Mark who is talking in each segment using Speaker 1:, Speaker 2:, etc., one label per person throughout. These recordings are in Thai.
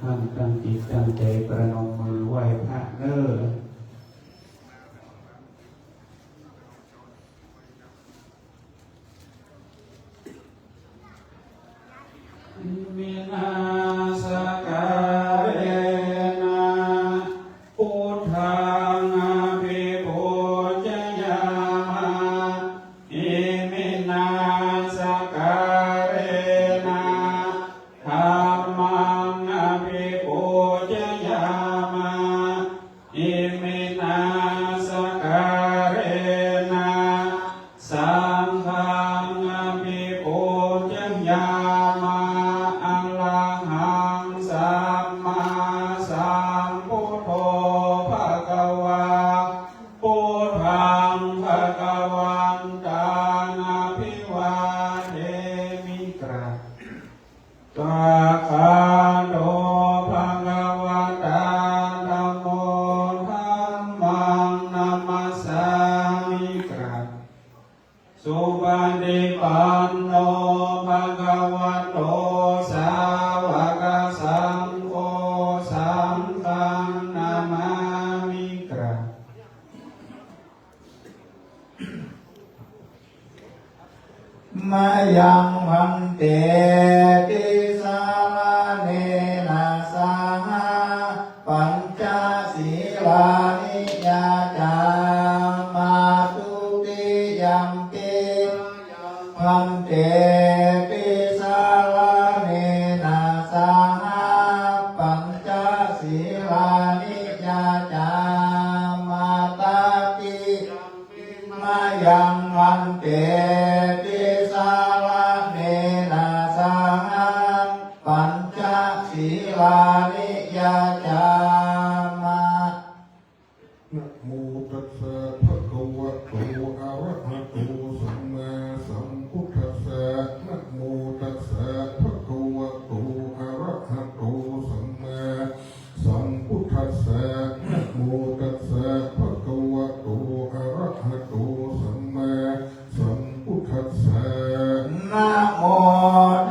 Speaker 1: ท่านตั้งจิตตั้งใจประนมมือไหว้พระเด้อเมนาสการเรนะพุทธังอภิปูชยามะอิมินาสการเรนะธัมมังอภิปูชยามะอิมินาสการเรนะสังฆังอภิปูชยามะตาคาโนภะคะวะตาธัมโมธัมมังนัมมัสสามิกราบสุปฏิปันโนภะคะวะโตสาวกสังโฆสังฆังนามามิกราบมายังพันเตติสารเนนะสหปัญจศีลานิยาจามาตุติยัมปิพันเตติสารเนนะสหปัญจศีลานิยาจามาตาติมายังพันเตศีลานิยาจามะนะโมตัสสะภะคะวะโตอะระหะโตสัมมาสัมพุทธัสสะนะโมตัสสะภะคะวะโตอะระหะโตสัมมาสัมพุทธัสสะนะโมตัสสะภะคะวะโตอะระหะโตสัมมาสัมพุทธัสสะนะโม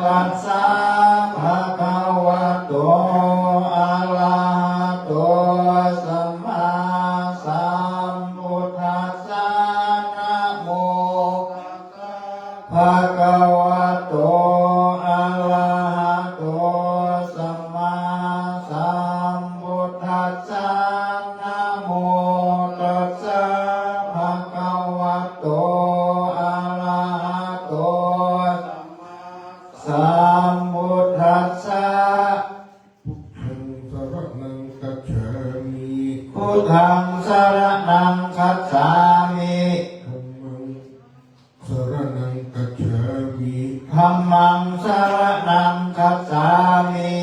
Speaker 1: ตัสสะภะคะวะโตอะระหะโตสัมมาสัมพุทธัสสะนะโมภะคะวะโตอะระหะโตสัมมาสัมพุทธัสสะนะโมตัสสะภะคะวะโตอะระหะโตสัมพุทธัสสะพุทธังสรณังคัจฉามิธัมมังสรณังคัจฉามิ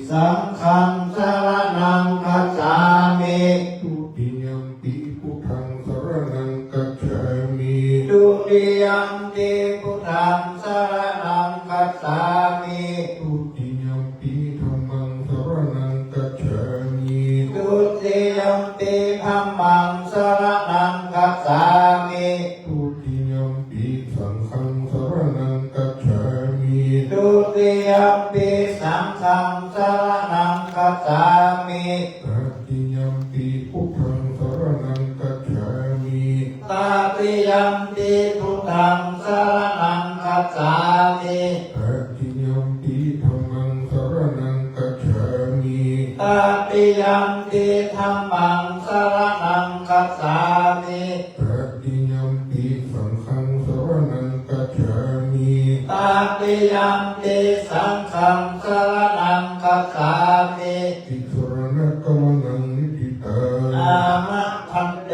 Speaker 1: สังฆังสรณังคัจฉามิทุติยัมปิพุทธังสรณังคัจฉามิทุติยัมปิพุทธังสรณังคัจฉามิทุติยัมปิธัมมังสรณังคัจฉามิทุติยัมปิธัมมังสรณังคัจฉามิทุติยัมปิสังฆังสรณังคัจฉามิทุติยัมปิสังฆังสรณังคัจฉามิตติยัมปิพุทธังสรณังคัจฉามิตติยัมปิพุทธังสรณังคัจฉามิตติยัมปิธัมมังสรณังคัจฉามิตติยัมปิธัมมังสรณังคัจฉามิตติยัมปิสังฆังสรณังคัจฉามิตติยัมปิสังฆังสรณังคัจฉามิติสรณะกวนังนิติตานามะพันเต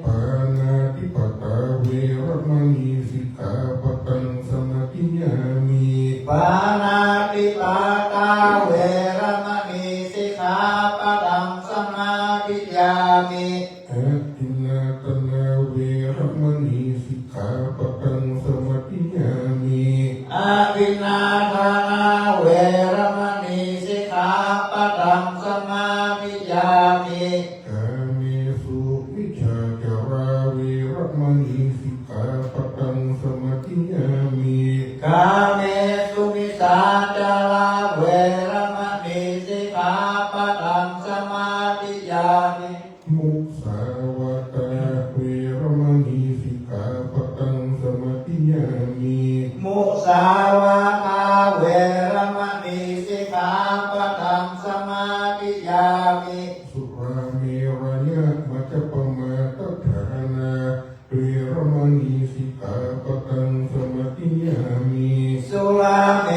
Speaker 1: ปานาติปตาเวรมณีสิกขาปตังสมาธิยามิปานาติปตาเวรมณีสิกขาปตังสมาธิยามิอาทินนาตนาเวรมณีสิกขาปตังสมาธิยามิอาทินนาทานาเวรมณีสิกขาปตังสมาธิยามิกาเมสุวิชาจาราเวรมณีสิกขาปตังสมาธิยามิกาเมสุวิชา จาราเวรมณีสิกขาปะทังสมาธิยามิมุสาวาตาเวรมณีสิกขาปะทังสมาธิยามิมุสาวาทาเวรมณีสิกขาปะทังสมาธิยามิสุราเมรยะมัจจปมาทฐานาเวรมณีสิกขาปะทังสมาธิยามิสุราเม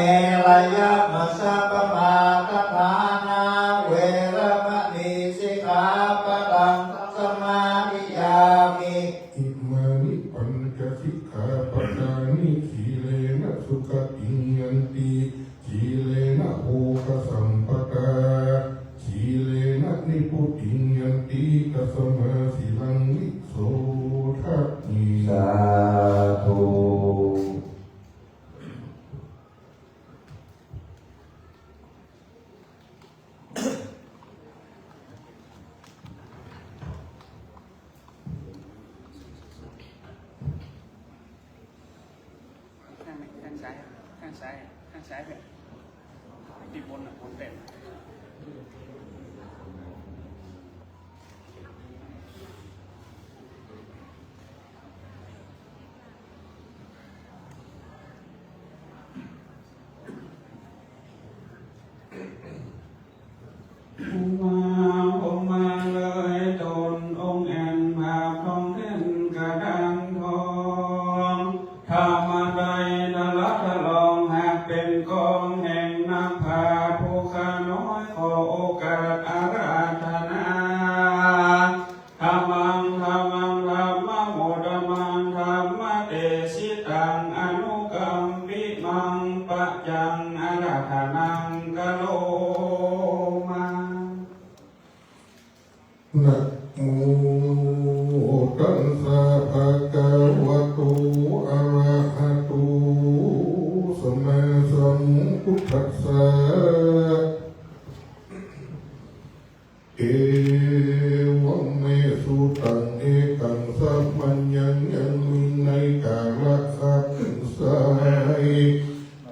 Speaker 1: รยะมัจจปมาทฐานาเวรมณีสิกขาปะทังสมาธิยามิอิมานิปัญจสิกขาปะทานิสีเลนะสุขติยันติสีเลนะโภคสัมปทาสีเลนะนิพุติยันติตัสมาสีลังวิโสทัพนิสาธุ
Speaker 2: ข้างซ้ายข้างซ้ายข้างซ้ายแบบที่บนบนเต็ม
Speaker 3: ผมมาเลยตนองค์แอนมาทองเล่นกระดังทองถ้ามาได้นรัตลองหากเป็นกองแห่งน้ำพาผู้ข้าน้อยขอโอกาสอาราธนาธรรมังธรรมังธรรมโมดมังธรรมเตสิตังอนุกัมปิมังปะยังอาราธนังกะโลมา
Speaker 1: นะโมตัสสะภะคะวะโตอะระหะโตสัมมาสัมพุทธัสสะเอวังเมสุตังเอกังสัมมัญญังยังมีในกาลสัพสาย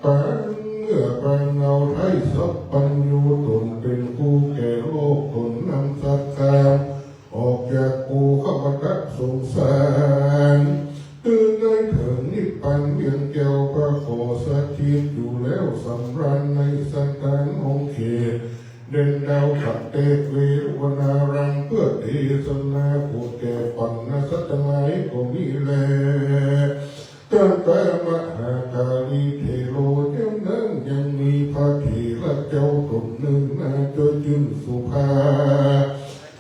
Speaker 1: ปังเมื่อปังเอาไทยสัพปัญญูตนเป็นผู้แก่โลกตนนำสักการออกจากกูเข้ามาดักสงสารตื่นได้ถึงนิพพานเพียงเจ้าพระโคสัจจิตอยู่แล้วสำราญในสันตานองเขตเดินดาวขัดเตเววนารังเพื่อเทศนาผู้แก่ปัญญสัตไมก็มีแลตั้งแต่มหาการีเทโลเจ้านั้นยังมีพระเถระเจ้าตนหนึ่งนาจจึงสุภา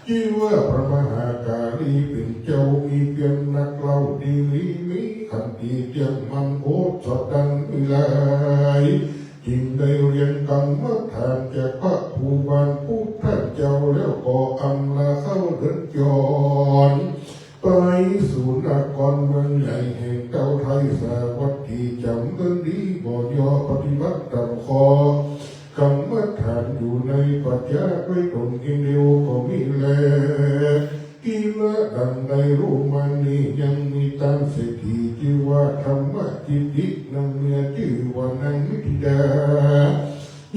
Speaker 1: ชื่อว่าพระมหาการีเป็นเจ้ามีเพียงนักเล่าดีลีมีขันติเจียงมันโพธิ์สดังวิไลจึงได้เรียนกรรมฐานจากพระภูบาลพุทธเจ้าแล้วก็อำลาเข้าเดินจรไปสู่นครเมืองใหญ่แห่งเจ้าไทยสาวัตถีจำเรื่องดีบ่ยอปฏิบัติตามคอกรรมฐานอยู่ในปัจจาด้วยตนเองเดียวก็มีแลกิเลสดังในรูมานียังมีตั้งเศรษฐีชื่อว่าธรรมจิตตินางเมียชื่อว่านางวิทยา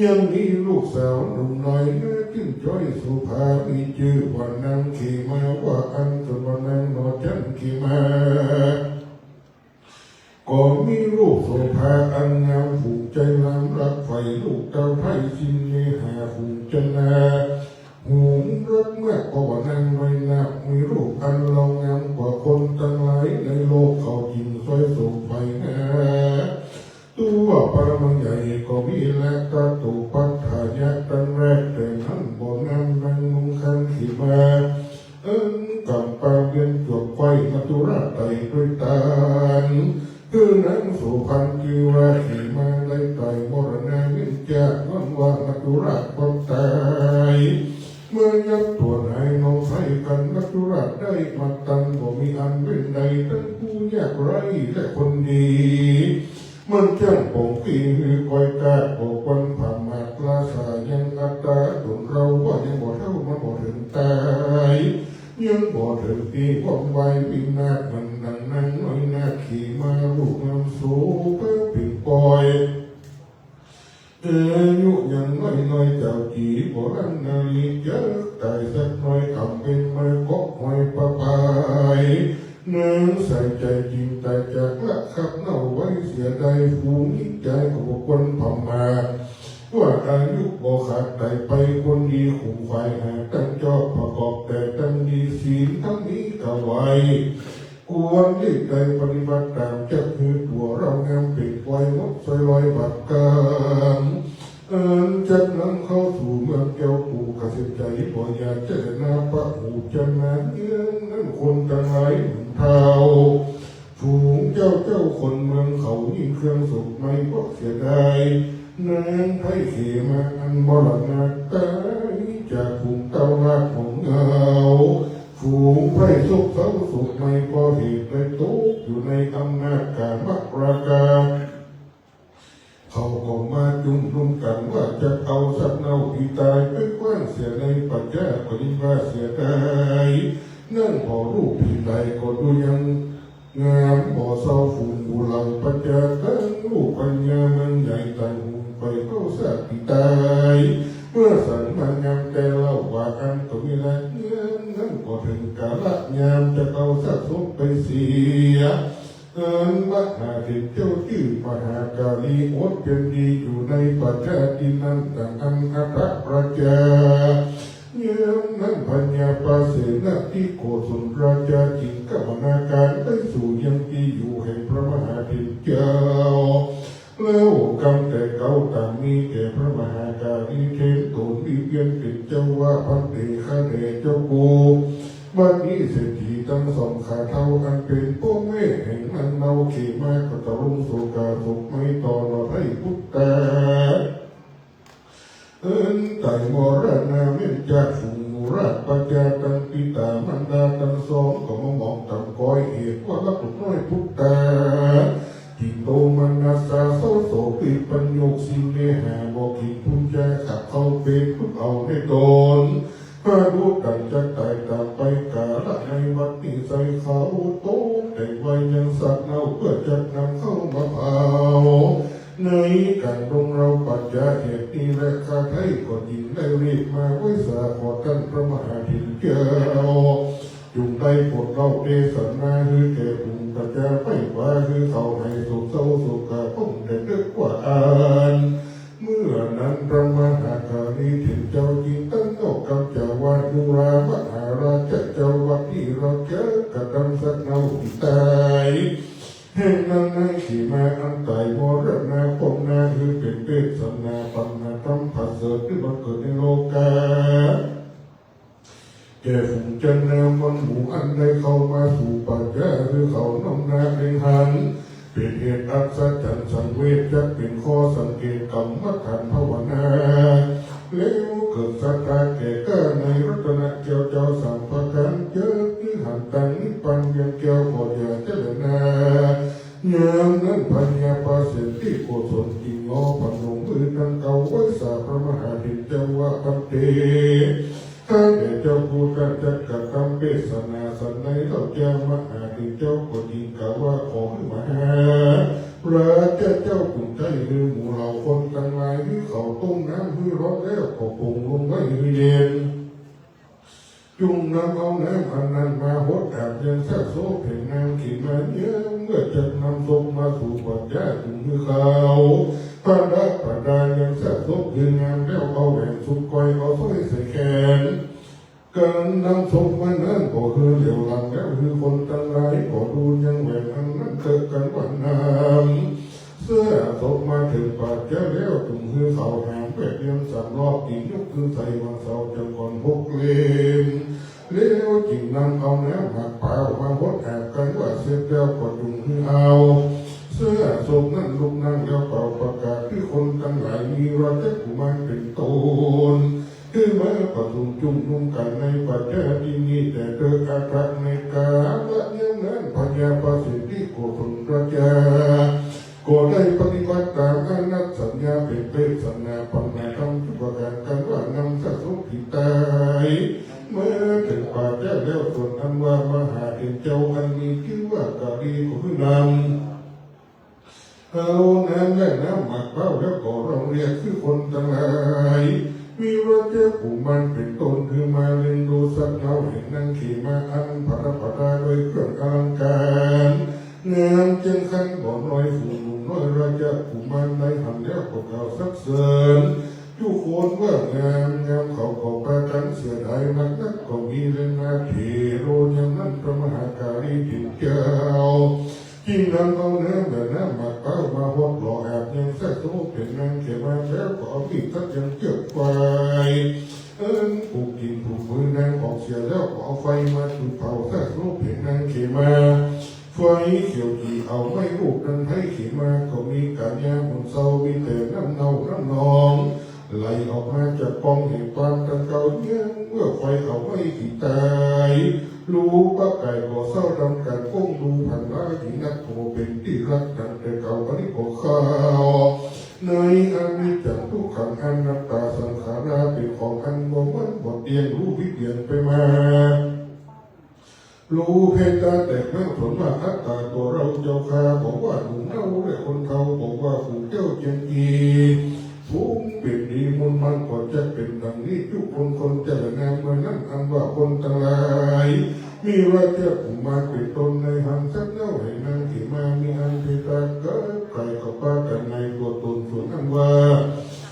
Speaker 1: ยังมีลูกสาวหนุ่มน้อยน่าชื่นจ้อยสุภามีชื่อว่านางขีมาว่าอันตว่านางนอจันขีมาก่อนมีลูกโสภาอันงามผูกใจลำรักไฟลูกเต้าไทยชินเนหาผูกจนาหูรักเมื่อก็ว่านางไม่นับมีลูกอันเรางามกว่าคนตั้งหลายในโลกเขาจริงสวยสูงไปหาตัวปรมังใหญ่ก็มีและกระตุปัฏฐานยักษ์ตั้งแรกแต่นั้นบนนั้นนางมุงคันขีมากับปาเวียนจบไฟมาตุระไตด้วยตาคือนางสุพรรณกิราขีมาได้ไตมรณะวิจารวันว่ามาตุระความตายเมื่อยับตัวไหนน้องใส่กันมาตุระได้มาตันบ่มีอันเป็นใดทั้งผู้ยากไร้และคนดีมันจังปงปีหือคอยกาปกวันผ่ามาตราสายังอัตตาตุนเราว่ายังบ่เท่ามันบ่ถึงตายยังบ่ถึงตีความไวปีนาคมันดังนั้นน้อยนาขี่มาลูกน้ำสูเพื่อปิดปล่อย อายุยังน้อยเจ้าจีโบราณนาลีเยอะตายสักน้อยทำเป็นมากอกหอยปะพายเนื้อใส่ใจจริงแต่จากละขับเน่าไว้เสียดายฟูมิใจของคนพม่าว่าอายุบ่ขาดแต่ไปคนดีขู่ฝ่ายหาตั้งจอบประกอบแต่ตั้งดีศีลทั้งนี้ก็ไว้ควรที่ใจปฏิบัติตามจะคือตัวเราแนมปิดไว้นกใส่ลอยบัดกามจากนั้นเข้าสู่เมืองแก้วปูกสิใจบ่อยากเจอหน้าพระหูจะนั้นเยื่อนั้นคนทั้งหลายเท้าฝูงเจ้าคนเมืองเขายิ่งเครื่องสุขไม่ก็เสียดายนั้นไทยเขมาอันบรณาตายจากฝูงเต้าราดของเงาฝูงไพร่สุขเสาสุขไม่พอเหตุเลยตกอยู่ในอำนาจการมักราคาเขาก็มาจุ่มนุมกันว่าจะเอาสัตว์เน่าที่ตายไปกว้านเสียในปัจจาก็ยิ่งว่าเสียดายนั่นพอรูปที่ใดก็ดูยังงามบ่อเศร้าฝุ่นบุหลังปัจจาตั้งลูกปัญญามันใหญ่ตั้งไปเข้าสัตว์ที่ตายเมื่อสันมันงามแต่เล่าว่ากันก็มีละเงื่อนนั่นก็ถึงกาละยามจะเอาสัตว์สมไปเสียมหาเทพเจ้าชื่อมหากาลีอดเป็นดีอยู่ในปัจจาที่นั้นดังอันอัตประจาเยื่อนั้นพัญญาปาเสนาที่โกศลราชาจิงกับนาการไปสู่ยังที่อยู่แห่งพระมหาเทพเจ้าแล้วกรรมแต่เก่าต่างมีแก่พระมหากาลีเทพตนวิเวียนเป็นเจ้าว่าพันเตฆาเดเจ้าโกบัดนี้เศรษฐีทั้งสองขาเท่ากันเป็นพวกแม่แห่งนั้นเมาเขมาก็ตะลุงโศกาสุขไม่ต่อเราให้พุทธาไต่มรณาเว้นจากฝูงมูราชปัญญาตังปิตามันดาตังสองก็มามองตังก้อยเหตุว่ารักน้อยพุทธาจิตโตมันนาสาโสโสปิปัญโยกสิเนหาบอกขิงพุญญาขับเข้าเป็นพุทธเอาในตนเมื่อรู้กันจะตายตามไปกาละในวัดนี้ใส่เขาโตแต่ไว้ยังสัตว์เน่าเพื่อจะนำเข้ามาเผาในการลงเราปัจจาเหตุนี้และข้าไทยก็ยินได้รีบมาไว้สาขอท่านพระมหาถินเจ้าจุงได้ปวดเราเดสนาคือแก่ปุงปัจจาไม่ว่าคือเขาให้สุขเศร้าสุขกะพุ่งแต่เด็กกว่าอ่านเมื่อนั้นพระมหากาลีถินเจ้าจริงตั้งนอกกับเจ้าวัดนุรามหาราชเจ้าวัดที่เราเจอกระดำสักเนาที่ตายแห่งนั้นในที่มาอันตายมรณะปมนาคือเป็นเปสนาปัญนาธรรมผัสเสดที่บังเกิดในโลกาแก่ฝูงจันแนวมันหมู่อันใดเข้ามาสู่ปัจจาคือเขาน้อมนาเองหันเป็นเหตุอัศจรรย์สังเวชจะเป็นข้อสังเกตกรรมฐานภาวนาแล้วเกิดศรัทธาแก่ก้าในรัตนเจ้าเจ้าสัมภกันเจอที่หันตังนิปันยังเกี่ยวขออย่าเจริญนายามนั้นปัญญาปาเสนที่โกศลจิงงอพันลงมือตั้งเก่าไว้สาพระมหาดินเจ้าว่าปันเตข้าแต่เจ้าผู้การจัดกับคำเปสนาสันในเราเจ้ามหาดินเจ้าก็ยิงกล่าวว่าขอให้มาหาพระเจ้าปุ่นใจหรือหมู่เหล่าคนทั้งหลายที่เขาต้มน้ำให้ร้อนแล้วก็ปรุงลงไว้ให้เย็นจุงนำเอาน้ำอันนั้นมาหดอาบเย็นสักโซ่เพ่งน้ำขีดมาเยอะเมื่อจะนำศพมาสู่ปัจจาถึงมือเขาพระรัตดายังสักโซ่ยืนงามแล้วเอาแหวนสุกก้อยเอาสร้อยใส่แขนการนำศพมานั้นก็คือเหลวหลังแล้วคือคนทั้งหลายก็ดูยังแหวนอันนั้นเกิดกันวันน้ำเสื้อศพมาถึงปัจจาแล้วถึงคือเขาแหงเป็ดเลี้ยงสามรอบตีนยกคือใส่วันเสาร์จนก่อนพกเล่มเลี้ยวจิงนำเอาน้ำหักเปล่ามาหดแอบกันว่าเสียแล้วก็จุงคือเอาเสื้อศพนั้นลุกนั่งแล้วเป่าประกาศที่คนทั้งหลายมีราชกุมารเป็นตนคือมาประทุมจุ่มนุ่งกันในปัจจาที่นี้แต่เกิดอาตรักในกาละยังนั้นพญาประสิทธิโกศลราชาก็ได้ปฏิบัติตามอนัตสัญญาเป็นเปสนาปัญญาธรรมทุกประการกันว่านำสัตว์สุขิตายเมื่อถึงป่าเจ้าแล้วส่วนอันว่ามหาเห็นเจ้าอันมีชื่อว่ากาลีก็คือนำเอาน้ำและน้ำหมักเป้าแล้วก็โรงเรียนคือค คนทั้งหลายมีว่าเจ้าผู้มันเป็นต้นคือมาเล่นดูสักเท่าเห็นนั่งขี่มาอันพระประดาโดยเครื่องอลังการงามจึงขันบ่อน้อยฝูงหนุ่มน้อยราชาผู้มันในหันแล้วก็เก่าสักเสริญทุกคนว่างามงามเขาก็ประกันเสียดายนักนักก็มีเรื่องนาทีโรยังนั้นพระมหาการีจิตเจ้ายิ่งนั้นเอาเนื้อแบบนั้นมาเป้ามาหกหล่อแอบยังแทรกโซ่เป็นนางเขียนมาแล้วก็เอาที่ทัดยังเก็บไฟผูกกินผูกมือนางออกเสียแล้วก็เอาไฟมาจุดเผาแทรกโซ่เป็นนางเขียนมาไฟเขียวจีเอาไม่ลูกนั้นให้เขียนมาก็มีการยาคนเศร้ามีแต่น้ำเน่าน้ำนองไหลออกมาจากปองแห่งความตันเก่าเยี่ยงเมื่อไฟเอาไว้ที่ตายรู้ป้าไก่ก็เศร้าดำกันก้มดูผ่านร้ายที่นักโทเป็นที่รักกันแต่เก่าวันนี้ก็ข้าวในอันนี้จังทุกขังอันนัตตาสังขาราเป็นของอันบ่มันบ่เตียนรู้วิเดียนไปมารู้เพตาแต่แม่ผลว่าอัตตาตัวเราเจ้าข้าบอกว่าหนุ่มเน่าและคนเขาบอกว่าผู้เจ้าเจียงกีผู้เป็นดีมุนมันก็จะเป็นดังนี้ทุกคนจะงามเมื่อนั้นอันว่าคนทั้งหลายมีว่าเจ้าผู้มาเป็นตนในหันสักเน่าให้นางที่มามีอันเพตาเกิดไกลกับป้ากันในตัวตนส่วนอันว่า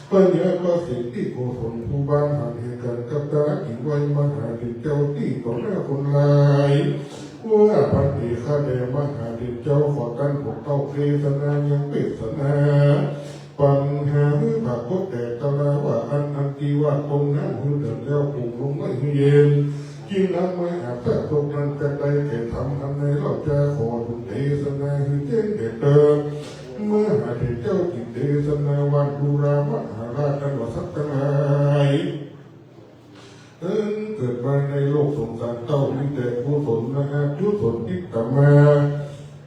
Speaker 1: ปัญญาก็สิ่งที่โกศลผู้บ้านหันเหตุกันกับตาอีกไว้มหาดิเจ้าที่ต่อหน้าคนหลายว่าพันธีข้าเดมหาดิเจ้าขอกันพวกเต้าเทศนายังปิศนาปัญหาคือผักพดแต่ตนาว่าอันที่ว่าตรงนั้นคือเดินแล้วปุ่งลงไม่เย็นยิ่งนั้นไม่อาจจะตรงนั้นจะได้แก่ทำอันในเราจะขอทุนเทศนาคือเจนเด็ดเดิมเมื่อหาเด็กเจ้าจิตเทศนาวันดูรามหาราชกันว่าสักกันไหนเกิดมาในโลกสงสารเต้ามีแต่กุศลนะฮะกุศลที่กลับมา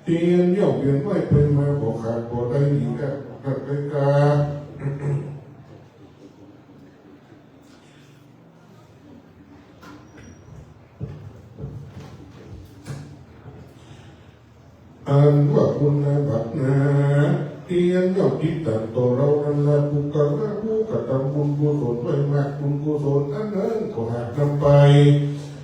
Speaker 1: เตียนเยี่ยวเวียนไหวเป็นมาบอกขาดบอกได้ดีกันกับไปกาอันว่าคุณนาบัดนาเตียนยอดจิตตันตัวเราอันละผู้กันละผู้กระทำบุญกุศลไว้มากบุญกุศลอันนั้นก็หากนำไป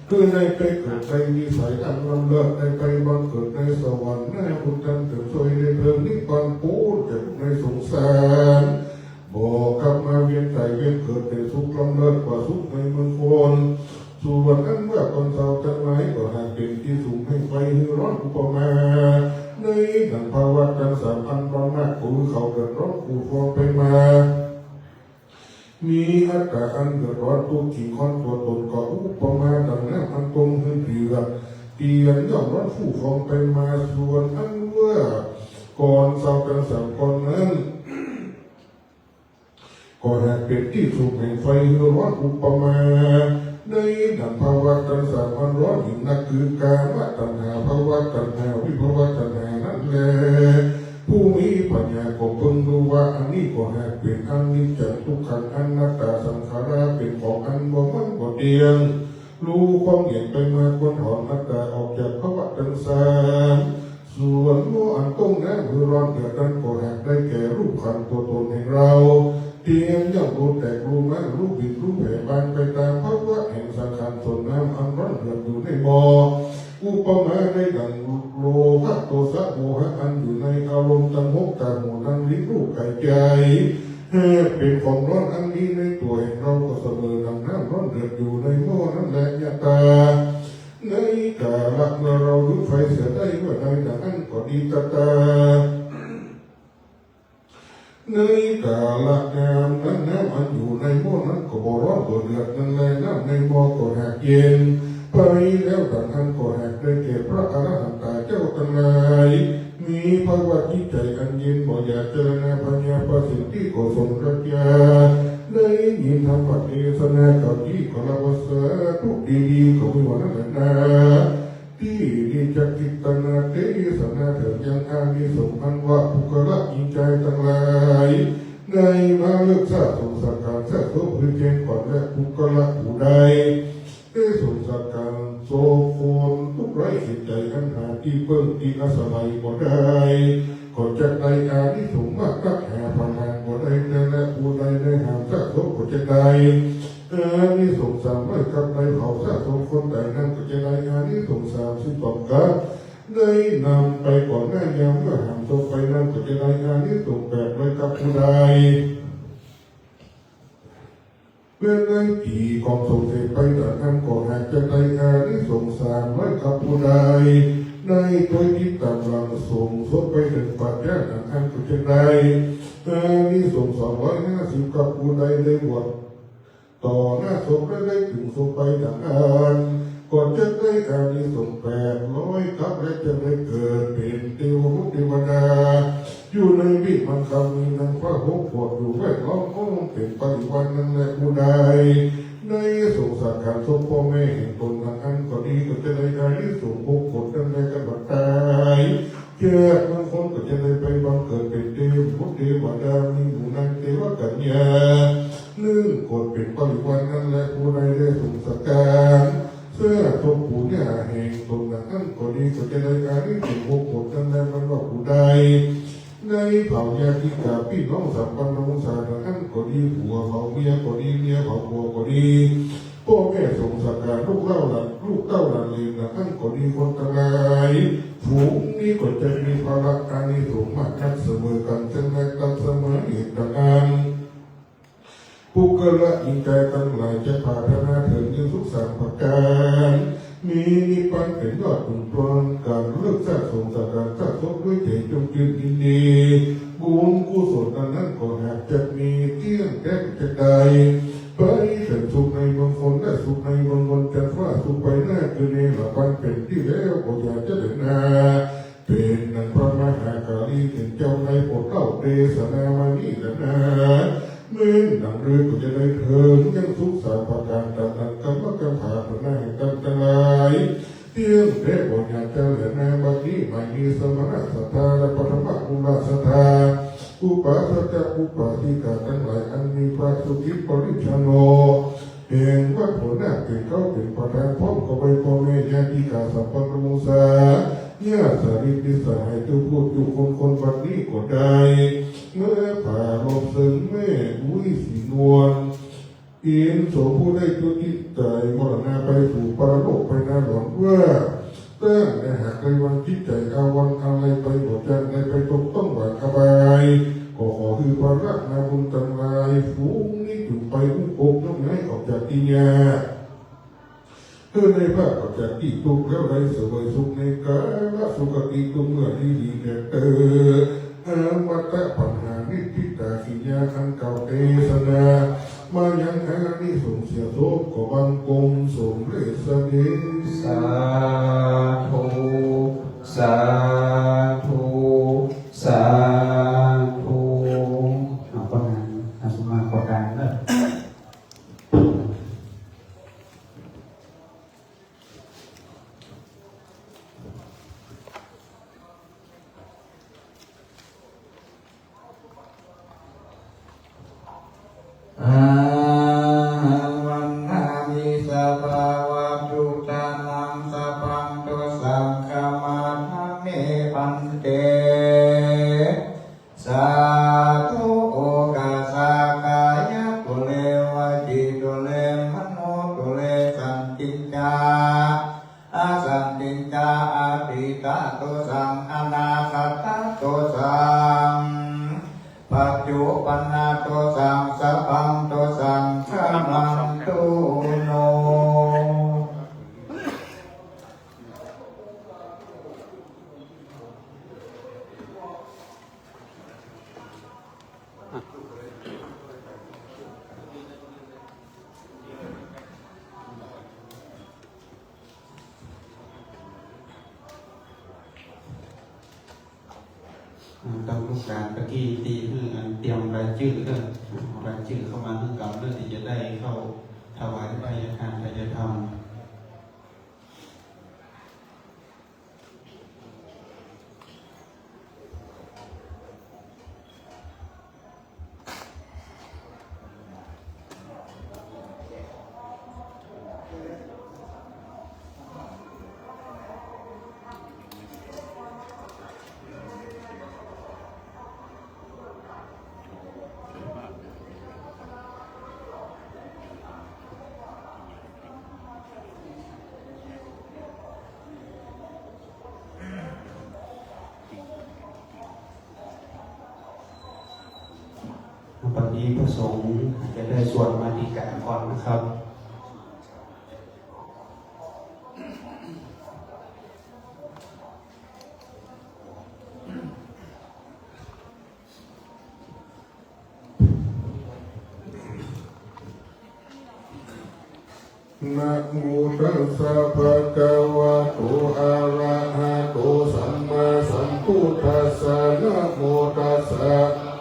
Speaker 1: คือในไปเกิดในวิสัยอันลำเลิศในไปบังเกิดในสวรรค์หน้าคุณตันเถิดช่วยในเพลิงนิพพานปูจากในสงสารบอกกลับมาเวียนใจเวียนเกิดในสุขลำเลิศกว่าสุขในเมืองคนส่วนนั้นเมื่อคนเศร้าทั้งหลายก็หากเป็นที่สูงให้ไฟให้ร้อนอุปมาในดังภาวะกันสามอันร้อนมากกูเขาเกิดร้อนกูฟองไปมามีอากาศอันเกิดร้อนตัวขี่คอนตัวตนก็อุปมาดังนั้นอันตรงขึ้นเดือดเตียนย่อมร้อนผู้ฟองไปมาส่วนอันเมื่อก่อนเศร้ากันสามคนนั้นก็หากเป็นที่สูงแห่งไฟให้ร้อนอุปมาในดังภาวะตัณหามันร้อนหินนักคือกามตัณหาภาวะตัณหาวิภาวะตัณหานั่นแหละผู้มีปัญญาก็เพิ่งรู้ว่าอันนี้ก็หากเป็นอันนี้จังทุกขังอนัตตาสังขาราเป็นของอันบ่มันบ่เตียงรู้ความเห็นไปมาคนถอนอัตตาออกจากภาวะตัณหาส่วนรู้อันตรงนั้นคือร้อนเกิดนั้นก็หากได้แก่รูปขันธ์ตัวตนแห่งเราเตียงย่อมรู้แต่รู้แม้รู้บิดรู้แผ่บานไปตามภาวะแห่งสังขารส่วนน้ำอันร้อนเดือดอยู่ในบ่ออุปมาได้ดังโลภะโทสะโมหะอันอยู่ในอารมณ์ตั้งหกตาหูนั้นลิ้นรูปกายใจเป็นของร้อนอันนี้ในตัวแห่งเราก็เสมอดังน้ำร้อนเดือดอยู่ในหม้อนั่นแหละยะตาในกาละเมื่อเรารู้ไฟเสียได้เมื่อใดดังนั้นก็ดีตาในกาละงามนั้นน้ำอันอยู่ในหม้อนั้นก็บ่ร้อนบ่เดือดนั่นแหละน้ำในหม้อก็หากเย็นไปแล้วดังนั้นก็หากได้แก่พระอรหันตเจ้าทั้งหลายมีภาวะจิตใจอันเย็นบ่อยากเจริญปัญญาประสิทธิโกศลรัตยาได้ยินธรรมเทศนากับที่กลาวสาทุกดีๆก็มีวันนั้นนะที่ดีจักกิตนาเทศนาเถิดยังอานิสงส์อันว่าภูกระยิ่งใจทั้งหลายในมาเลิกซาสงสารการซาโซพื้นเจนก่อนและภูกระผู้ใดได้สงสารการโซโคนทุกไร้สิทธิ์ใจอันหาที่เพิ่งที่อาศัยบ่ได้ก็จะได้อานิสงส์มากรักหาพนันบ่ได้แต่และผู้ใดได้ห งามสะสมก็จะได้นี่สงสารไม่กับในเผาสะสมคนแต่นั่นก็จะได้งานนี้สงสารที่ต้องการได้นำไปก่อนหน้ายามเมื่อหามตรงไปนั่นก็จะได้งานนี้ส่งแบบไม่กับผู้ใดเมื่อได้ปีกองส่งเสไปแต่นั้นก็หากจะได้งานนี้สงสารไม่กับผู้ใดในตัวที่ตำลังส่งสดไปถึงปัจจัยนั้นก็จะได้นี่ส่ง250กับผู้ใดได้บวชต่อหน้าศพได้ถึงศพไปดังนั้นก่อนจะได้การนี้ส่ง800กับและจะได้เกิดเป็นเทวบุตรเทวดาอยู่ในบิดมันคำมีนังพระหกปวดอยู่แวดล้อมก็เป็นปฏิวันนั้นแหละผู้ใดในส่งสัตว์การสมพ่อแม่เห็นตนนั้นก็ดีก็จะได้การนี้ส่งบุคคลนั้นในกันบัดตายเกิดบางคนก็จะได้ไปบังเกิดเป็นเทวบุตรเทวดามีหมู่นางเทวกัญญานึ่งกดเป็นปริวันนั้นแหละผู้ใดได้ส่งสักการเสื้อทรงผู้เนี่ยแห่งตนนั้นก็ดีก็จะได้การนี้ถึงบุคคลนั้นแหละมันว่าผู้ใดในเผ่าญาติกาพี่น้องสัมพันธ์วงศานั้นก็ดีผัวเผ่าเมียก็ดีเมียเผ่าผัวก็ดีพ่อแม่ส่งสักการลูกเต้าหลานเลนนั้นก็ดีคนทั้งหลายฝูงนี้ก็จะมีภาระการนี้สูงมากกันเสมอกันจึงได้กันเสมอเหตุการณ์ผู้กระยิ่งใจตั้งหลายจะพาธนาถึงยิ่งสุขสันต์ประการมีนิพพานเป็นยอดบุญพรการเลิกสะสมสักการสะสมด้วยใจจงยืนยินดีบุญกุศลนั้นก็หากจะมีเที่ยงแท้จะได้ไปถึงสุขในบางคนและสุขในบางคนจะว่าสุขไปหน้าคือในหลักวันเป็นที่แล้วก็อยากจะเดินหน้าเป็นนันพระมหากาลีถึงเจ้าในโปรดเล่าเดชนามานี้แล้วนะเมื่อหนังเรือก็จะได้เถิงยังสุขสารประการต่างๆกันว่ากันผ่าผลหน้าแห่งกันทั้งหลายเที่ยงแท้บทอยากจะเหลือในบัดนี้ไม่มีสมณะศรัทธาและปฐมอุบาศรัทธาอุปาสกอุปาสิกาทั้งหลายอันมีพระสุขิปริชโนเห็นว่าผลหน้าเป็นเขาเป็นประธานพร้อมกับไปพ่อแม่ญาติกาสัมปันธมุสาเนี่ยสาริติสหายทุกพูดอยู่คนบัดนี้ก็ได้เมื่อผ่าลมซึ้งแม่อุ้ยสีนวลเอ็นโสผู้ได้จุติใจมรณาไปสู่ปรโลกไปนาหลอนว่าตั้งในหากในวันจิตใจอาวันอะไรไปหมดจันในไปตกต้องหวังอบายก็ขอคือพระรักนาบุญตั้งหลายฝูงนี้จุดไปอุ้งอกน้องไงออกจากที่ยาเพื่อในภาพออกจากที่ทุกข์แล้วได้สวยสุขในกาลสุขติตุเมื่อที่ดีเกิดวัฏปัญหานิพิตาขิยาคันเก่าเทศนามายังหานิสงเสียโสก็บังกงสมเรศเด
Speaker 3: สาธุสาธุสาธุเอาประมาณอาสุมาประการเนอะ
Speaker 4: วันนามิสภาวะจุตานังสัพพันตุสังฆมาทัมเมปันเตสาธุโอกาสากายะตุเลวะจิตุเลมโนตุเลสันติจาอาสันติจาอาติตาตุสังอนาคตตุสังปัจจุปันนาตุสังสัพพังตุสังฆมังตุโน
Speaker 3: ต้องทุกการตะกี้ตีเพื่อเตรียมรายชื่อเรื่องรายชื่อเข้ามาเพื่อกับเรื่องที่จะได้เข้าถวายพระยาทานพระยาธรรม นี้พระสงฆ์จะได้สวดมาติกาก่อนนะครับ
Speaker 1: นะโมตัสสะภะคะวะโตอะระหะโตสัมมาสัมพุทธัสสะนะโมตัสสะ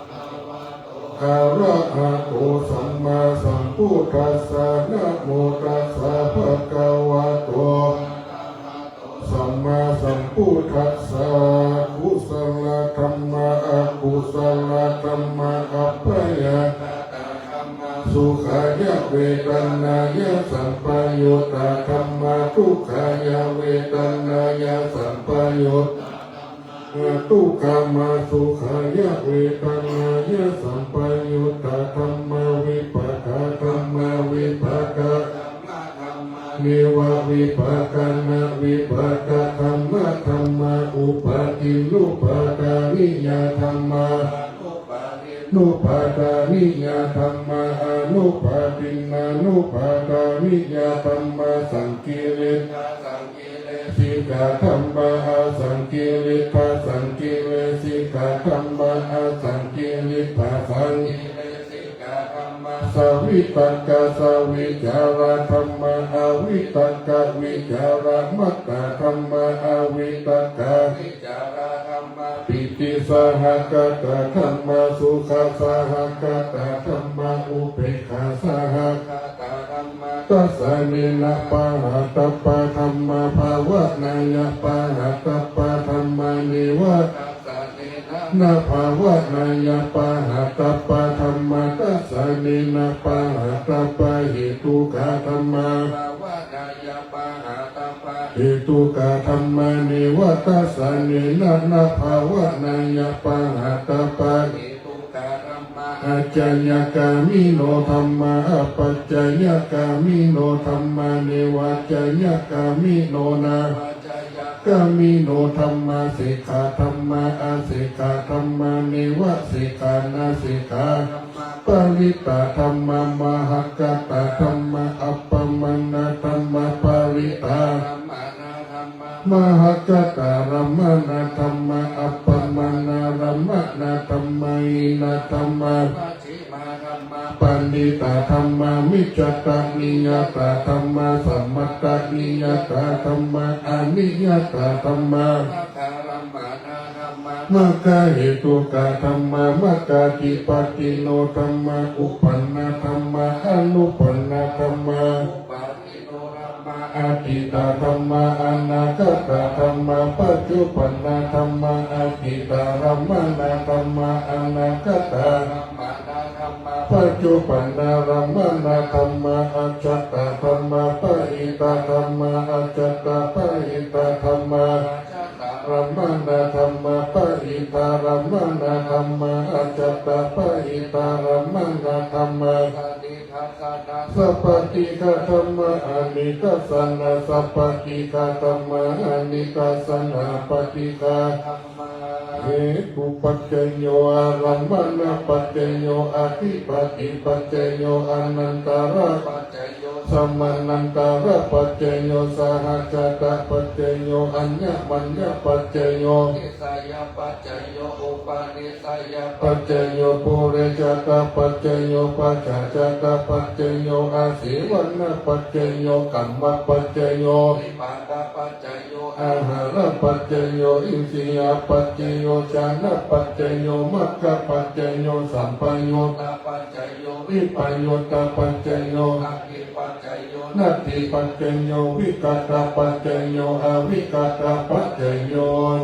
Speaker 1: อะระหะโตสัมมาสัมพุทธัสสะนะโมตัสสะภะคะวะโตสัมมาสัมพุทธัสสะกุศลธัมมะอกุศลธัมมะอัปปยาสุขายะเวทนายะสัมปยุตตะธัมมาทุกขายะเวทนายะสัมปยุตทุกขามาสุขายะเวทนายะสัมปยุตตะธัมมาวิปัสสนาธัมมาวิปัสสนาเนวะวิปัสสนาวิปัสสนาธัมมาธัมมาอุปาทิลุปาทานิยธัมมานุปาทานิยธัมมาอนุปาทินานุปาทานิยธัมมาสังกิริตสิกขาธัมมาสังกิริตาสังกิริสิกขาธัมมาสังกิริตาสังสวิตกะสวิจาระธัมมาอวิตกะวิจาระมัตตะธัมมาอวิตกะวิจาระธัมมาปิติสหกตะธัมมาสุขสหกตะธัมมาอุเบกขาสหกตะธัมมาตัสสะเนนะปะหะตะปะธัมมาภาวะนายะปะหะตะปะธัมมานิวัตนะภาวะนายะปะหะตะปะธัมมาตัสสะเนนะปะหะตะปะเหตุกะธัมมาภาวะนายะปะหะตะปะเหตุกะธัมมานิวัตตัสสะเนนะภาวะนายะปะหะตะปะเหตุกะธัมมาอัจจยกามิโนธัมมาอัปปัจจยกามิโนธัมมาเนวัจจยกามิโนนากามิโนธัมมาสิกขาธัมมาอาสิกขาธัมมานิวะสิกขานาสิกขาปริตาธัมมามหกตาธัมมาอัปปมัญนะธัมมาปริตามหกตารัมมนะธัมมาอัปปมัญนะรัมมนะธัมมาอินะธัมมาปันดิตาธัมมามิจจตานิยตาธัมมาสัมมัตตานิยตาธัมมาอนิยตาธัมมามัคคะเหตุกะธัมมามัคคะจิปติโนธัมมาอุปันนาธัมมาอนุปันนาธัมมาอาทิตาธัมมาอนาคตาธัมมาปัจจุปันนาธัมมาอาทิตารัมมนาธัมมาอนาคตาปัจจุปันนารัมมนาธัมมาอัจจตาธัมมาปะอิตาธัมมาอัจจตาปะอิตาธัมมารัมมนาธัมมาปะอิตารัมมนาธัมมาอัจจตาปะอิตารัมมนาธัมมาสัพพติกะธัมมาอนิกัสสนะสัพพติกะธัมมาอนิกัสสนะปฏิกะเหตุปัจจยโยอารัมมณปัจจยโยอธิปติปัจจยโยอนันตระปัจจยโยสัมมานันตระปัจจยโยสหจัตตปัจจยโยอัญญมัญญปัจจยโยนิสัยปัจจยโยอุปาณิสัยปัจจยโยปุเรจัตตปัจจยโยปัจจจัตตปัจจยโยอาศิวัณปัจจยโยกัมมปัจจยโยวิปากปัจจยโยอาหารปัจจยโยอินทรียปัจจยโยจานะปัจจยโยมัคคะปัจจยโยสัมปโยตปัจจยโยวิปโยตปัจจยโยอัคคิปัจจยโยนัตถิปัจจยโยวิกัตตปัจจยโยอวิกัตตปัจจยโย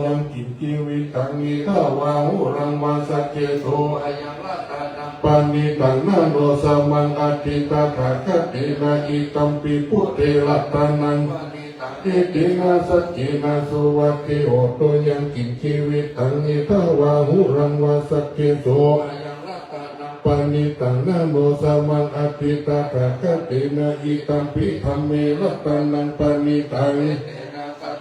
Speaker 1: ยังกินชีวิตังนิทาวาหุรังมาสเกโสอายังรัตตังปานิตังนาโนสมังอติตาภะคะเตนะอิตัมปิพุทเทรัตนังอิตินาสัจจินาสุวัตถิโอโตยังกินชีวิตังนิทาวาหุรังมาสเกโสปานิตังนาโนสมังอติตาภะคะเตนะอิตัมปิธัมเมรัตนังปานิตัง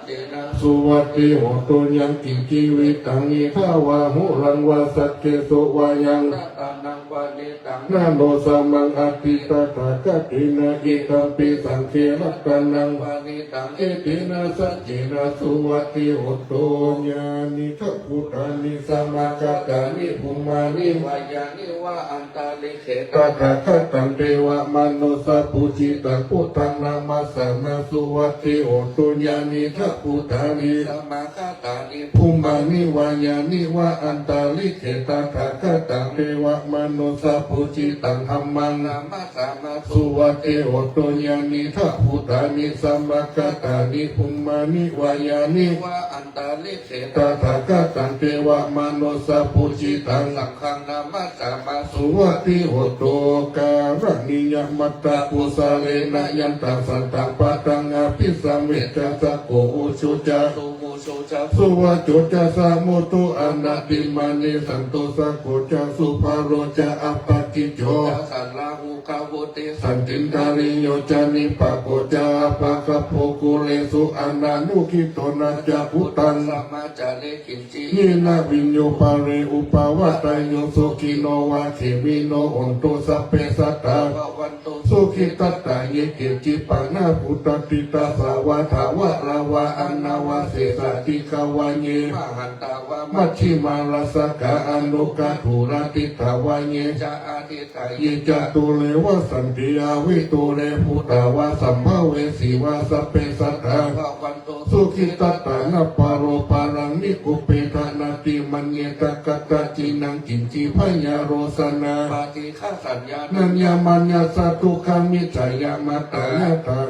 Speaker 4: เจนะสุวัติโหตุยังกิจิวิตังอิทาวาหุรังวาสัจเกสุวายังนาตานังวานิตังนาโนสามังอติตาตากตินาอิตัมปิสังเขรัตนังวานิตังเอตินาสัจเจนะสุวัติโหตุญาณิทัพพุทธานิสัมมากัตตานิภูมานิวายานิวะอันตาลิเขตาตถาตังเทวมนุสสปุจิตังพุทธังนามัสสานาสุวัติโหตุญาณิทัพพุทธานิสัมมากัตตานิภูมานิวายานิวะอันตาลิเขตาตถาตังเทวมนุสสปุจิตังธัมมังนามัสสานาสุวัติโหตุญาณิทัพพุทธานิสัมมากัตตานิภูมานิวายานิวะอันตาลิเขตาตถาตังเทวมนุสสปุจิตังสังฆังนามัสสามาสุวัติโหตุการณิยมัตตะปุสาเลนะยันตังสันตังปะตังอภิสัมเวชะสักโกอุชุจาสุมุสุจาสุวัจจุจาสามุตุอนัตติมานิสันตุสักโกจาสุภาโรจาอัปปกิจโยสันลาหูกาวุติสันตินทาริโยจานิปะโกจาปะกะโพกุเลสุอนานุกิโตนะจาพุตังสัมมาจาเลกินจิยินาวิญโยปาเรอุปาวะตายโยสุขิโนวาเขวิโนโอนตุสัพเพสัตตาวันตุสุขิตัตตาเยเกจิปังนาพุตติตาสาวะถาวะลาวะอันนาวะเสสติกาวะเยมหันตาวะมัชชิมาลาสกะอนุกะถุรติตาวะเยจะอาทิตายเจตุเลวะสันติอาวิตุเรพุตาวะสัมภเวสีวะสัพเพสัตตาวันตุสุขิตัตตานาปโรปารังนิกุเปทานาติมันเยตกัตตจินังกินจิพยาโรสนาปฏิฆาสัญญานัญญามัญญาสัตุขามิจายามาตายาตา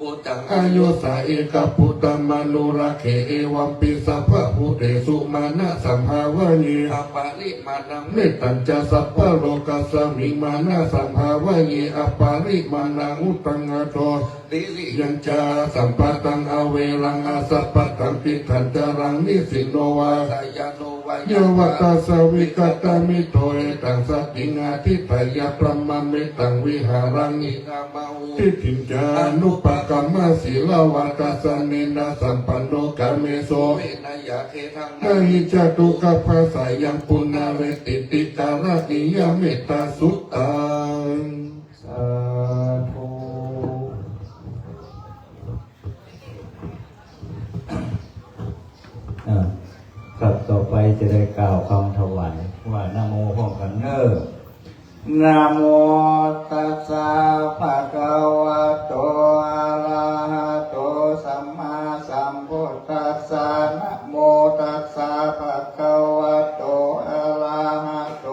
Speaker 4: พุทธังอายุสาเอกพุทธมนุราเคเอวัมปิสัพพะพุทธสุมานะสัมภาวะเยอปาริมานังเมตตัญจะสัพพะโลกัสสมิมานะสัมภาวะเยอปาริมานังอุตังอโตติริยัญจาสัมปตังอเวรังอาสัพพตังปิทันจารังนิสิโนวาสายโนวายวัตสวิกตามิโตเอตังสัตติงาทิตยาพรหมเมตังวิหารังอิกามาหุทิฏฐิจานุปกรรมศีลวัตสเนนะสัมปันโนกาเมโสเวนยาเททังนาหิจตุกภาสายังปุณาเวติติตารานิยเมตตาสุตตังสาธุ
Speaker 5: ครับต่อไปจะได้กล่าวคำถวายว่านะโมพร้อมกันเนอนะโมตัสสะภะคะวะโตอะระหะโตสัมมาสัมพุทธัสสะนะโมตัสสะภะคะวะโตอะระหะโต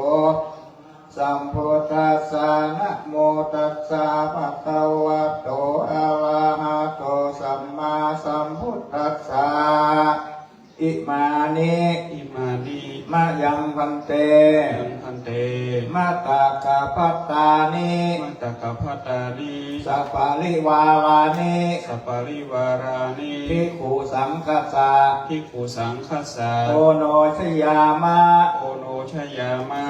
Speaker 5: สัมพุทธัสสะนะโมตัสสะภะคะวะโตอะระหะโตสัมมาสัมพุทธัสสะอิมานิมะยังพันเตมาตากะพัตตานิสัพพะริวารานิภิกขุสังฆัสสะโอโนชยามะ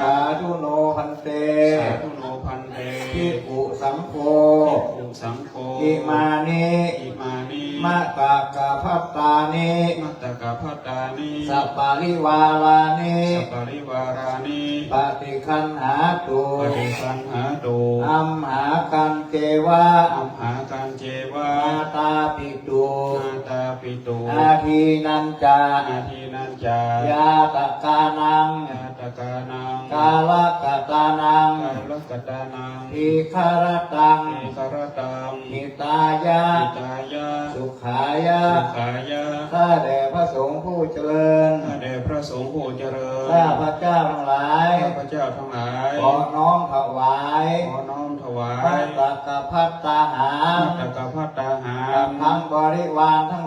Speaker 5: สาธุโนพันเตภิกขุสังโฆอิมานิมะตากะพัตตานิสัพพะริวารานิปฏิคันหาตุอัมหากันเจวะมาตาปิตุอาทีนันจายาตกานังกาลกตานังอิคารตังหิตายะสุขายะข้าแด่พระสงฆ์ผู้เจริญข้าพระเจ้าทั้งหลายขอน้อมถวายมัตตกภัตตาหารกับทั้งบริวารทั้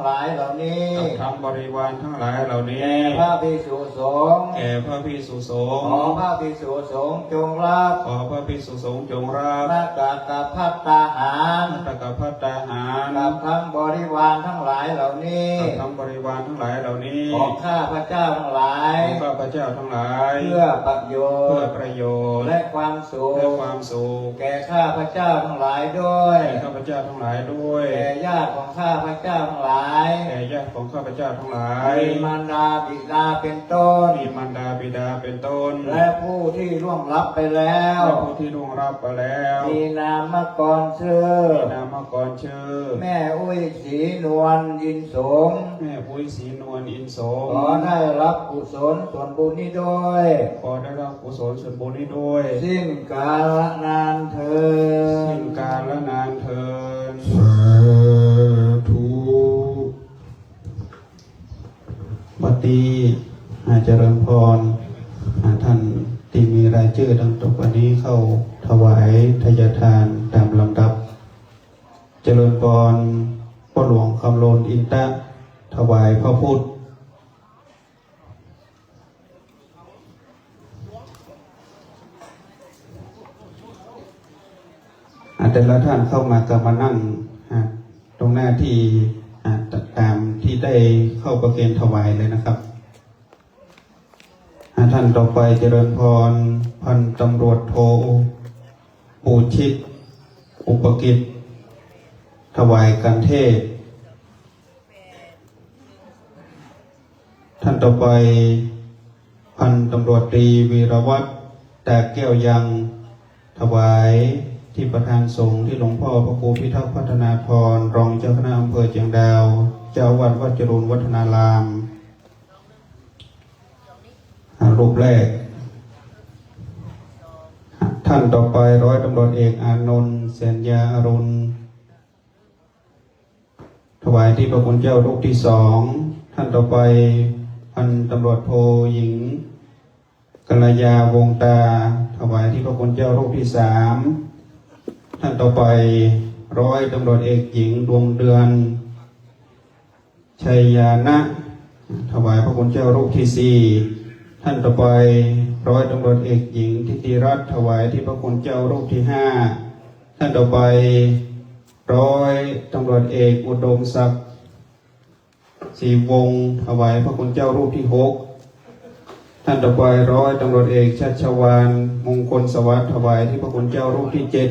Speaker 5: งหลายเหล่านี้แด่พระภิกษุส
Speaker 4: สงฆ์
Speaker 5: แก่พระภิกษุสง
Speaker 4: ข
Speaker 5: ฆ์
Speaker 4: อพระภิกษุสงฆ์จงรับ
Speaker 5: ขอพระภิกษุสงฆ์จงรับ
Speaker 4: พระกาตภัตตาหาร
Speaker 5: ตะกพัตตาหาร
Speaker 4: กับทั้งบริวารทั้งหลายเหล่านี้
Speaker 5: ทั้งบริวารทั้งหลายเหล่านี้
Speaker 4: ของข้าพระเจ้าทั้งหลาย
Speaker 5: ของข้าพเจ้าทั้งหลาย
Speaker 4: เพื่อประโย
Speaker 5: เพื่อ
Speaker 4: ชน์
Speaker 5: ประโยชน์
Speaker 4: และความสุ
Speaker 5: และ
Speaker 4: ข
Speaker 5: ความสุข
Speaker 4: แก่ข้าพระเจ้าทั้งหลายด้วย
Speaker 5: แก่ข้าพเจ้าทั้งหลายด้วย
Speaker 4: แก่ญาติของข้าพระเจ้าทั้งหลาย
Speaker 5: แก่ญาติของข้าพเจ้าทั้งหลาย
Speaker 4: มีมารดาบิดาเป็นต้น
Speaker 5: มีมารดาบิดาเป็นต้น
Speaker 4: และผู้ที่ล่วงลับไปแล้ว
Speaker 5: และผู้ที่ล่วงรับไปแล้ว
Speaker 4: มีนามกรชื่อ
Speaker 5: มีนามกรชื่อ
Speaker 4: แม่อุ้ยศรีนวลอินสม
Speaker 5: แม่ปุ้ยศรีนวลอินโสม
Speaker 4: ขอได้รับกุศลส่วนบุญนี้ด้วย
Speaker 5: ขอได้รับกุศลส่วนบุญนี้ด้วย
Speaker 4: สิ้นกาลนานเถิด
Speaker 5: สิ้นกาลและนานเทิน
Speaker 1: สาธุ
Speaker 3: บัดนี้เจริญพรท่านที่มีรายชื่อดังต่อไปนี้เข้าถวายทายทานตามลำดับ เจริญพรพ่อหลวงคำโลนอินตะถวายพระพุทธแต่ละท่านเข้ามาก็มานั่งตรงหน้าที่ตามที่ได้เข้าประเคนถวายเลยนะครับท่านต่อไปเจริญพรพันตำรวจโทปูชิตอุปกิจถวายการเทศน์ท่านต่อไปพันตำรวจตรีวีรวัฒน์แต่แก้วยังถวายที่ประธานสงฆ์ที่หลวงพ่อพระครูพิทักษ์พัฒนาพรรองเจ้าคณะอำเภอเชียงดาวเจ้าอาวาสวัดจรูญวัฒนารามรูปแรกท่านต่อไปร้อยตำรวจเอกอานนท์แสนยาอรุณถวายที่พระคุณเจ้ารูปที่สองท่านต่อไปพันตำรวจโทหญิงกัลยาวงตาถวายที่พระคุณเจ้ารูปที่สามท่านต่อไปร้อยตำรวจเอกหญิงดวงเดือนชัยยานะถวายพระคุณเจ้ารูปที่สี่ท่านต่อไปร้อยตำรวจเอกหญิงทิติรัตน์ถวายที่พระคุณเจ้ารูปที่ห้าท่านต่อไปร้อยตำรวจเอกอุดมศักดิ์ศรีวงศ์ถวายพระคุณเจ้ารูปที่หกท่านต่อไปร้อยตำรวจเอกชัชวาลมงคลสวัสดิ์ถวายที่พระคุณเจ้ารูปที่เจ็ด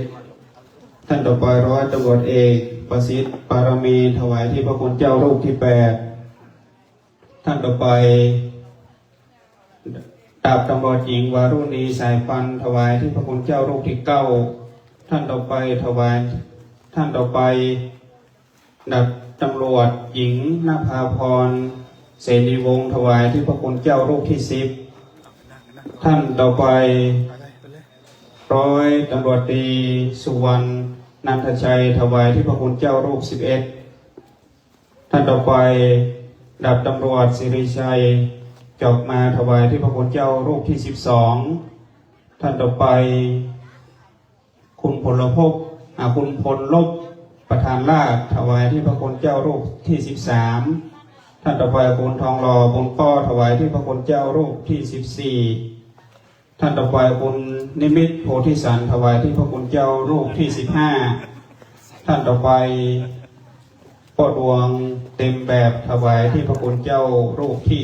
Speaker 3: ท่านต่อไปร้อยตำรวจเอกประสิทธิ์ปารมีถวายที่พระคุณเจ้ารูปที่แปดท่านต่อไปดาบตำรวจหญิงวารุณีสายพันธ์ถวายที่พระคุณเจ้ารูปที่เก้าท่านต่อไปถวายท่านต่อไปดาบตำรวจหญิงนภาพรเสนีวงศ์ถวายที่พระคุณเจ้ารูปที่สิบท่านต่อไปร้อยตำรวจตรีสุวรรณนันทชัยถวายที่พระคุณเจ้ารูป11ท่านต่อไปดาบตำรวจสิริชัยจอกมาถวายที่พระคุณเจ้ารูปที่12ท่านต่อไปคุณพลภพคุณพลลบประธานราชถวายที่พระคุณเจ้ารูปที่13ท่านต่อไปคุณทองหล่อบุญป้อถวายที่พระคุณเจ้ารูปที่14ท่านต่อไปคุณนิมิตโพธิสันถวายที่พระคุณเจ้ารูปที่15ท่านต่อไปพ่อดวงเต็มแบบถวายที่พระคุณเจ้ารูปที่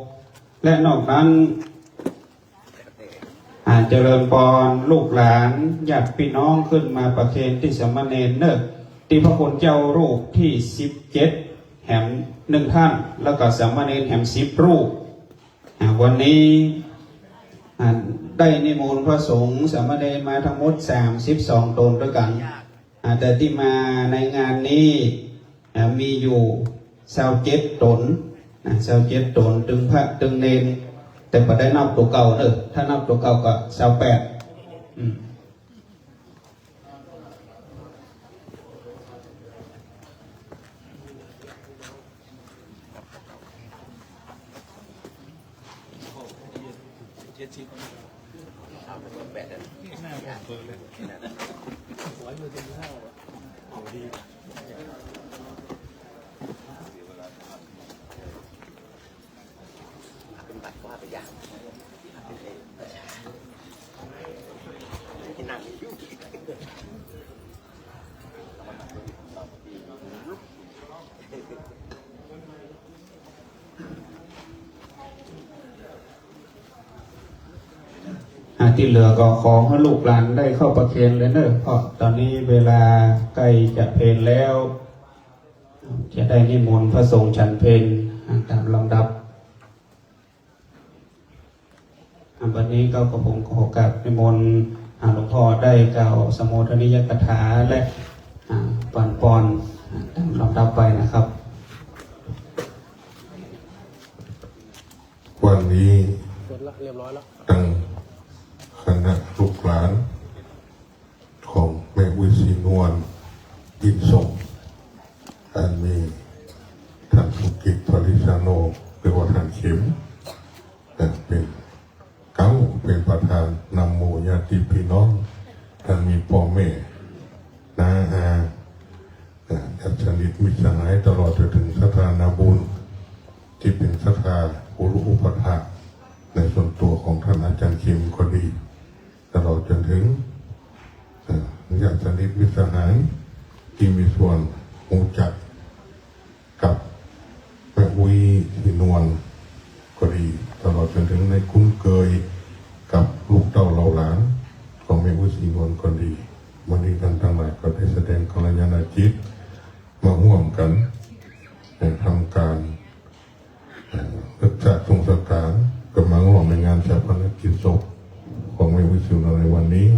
Speaker 3: 16และนอกนั้นเจริญพรลูกหลานญาติพี่น้องขึ้นมาประเคนที่สามเณรเนกที่พระคุณเจ้ารูปที่17แห่ง1ท่านแล้วก็สามเณรแห่ง10รูปวันนี้ได้นิมนต์พระสงฆ์สามเณรมาทั้งหมด32ตนด้วยกันแต่ที่มาในงานนี้มีอยู่27ตน27ตนตึงพระตึงเนรแต่พอได้นับตัวเก่าถ้านับตัวเก่าก็28
Speaker 5: ที่เหลือก็ขอให้ลูกหลานได้เข้าประเคนเลยเนอะเพราะตอนนี้เวลาใกล้จะเพลแล้ว จะได้นิมนต์พระสงฆ์ฉันเพลตามลำดับวันนี้ก็ผมขอโอกาสนิมนต์หลวงพ่อได้กล่าวสมุทนิยกถาและปอนตามลำดับไปนะครับ
Speaker 1: วันนี้
Speaker 2: เรียบร้อยแล้ว
Speaker 1: ตั้งคณะลูกหลานของแม่วิสีนวลอินทร์ส่งอันมีท่านสุกิจพลิชาโนหรือว่าท่านเข็มเป็นเก้าเป็นประธานนำหมู่ญาติพี่น้องท่านมีพ่อแม่น้าอาญาติสนิทมิตรสหายตลอดจนถึงศรัทธานาบุญที่เป็นศรัทธาอุรุอุปถากในส่วนตัวของท่านอาจารย์เข็มก็ดีตลอดจนถึงญาติสนิทมิตรสหายที่มีส่วนรู้จักกับแม่วีที่นวลก็ดีตลอดจนถึงในคุ้นเคยกับลูกเต้าเราหลานของแม่วีสีนวลก็ดีวันนี้ท่านทั้งหลายก็ได้แสดงกัลยาณจิตมาร่วมกันทำการรักษาทรงสการกำลังร่วมในงานชาปนกิจศพของแม่วิสุทธิ์ในวันนี้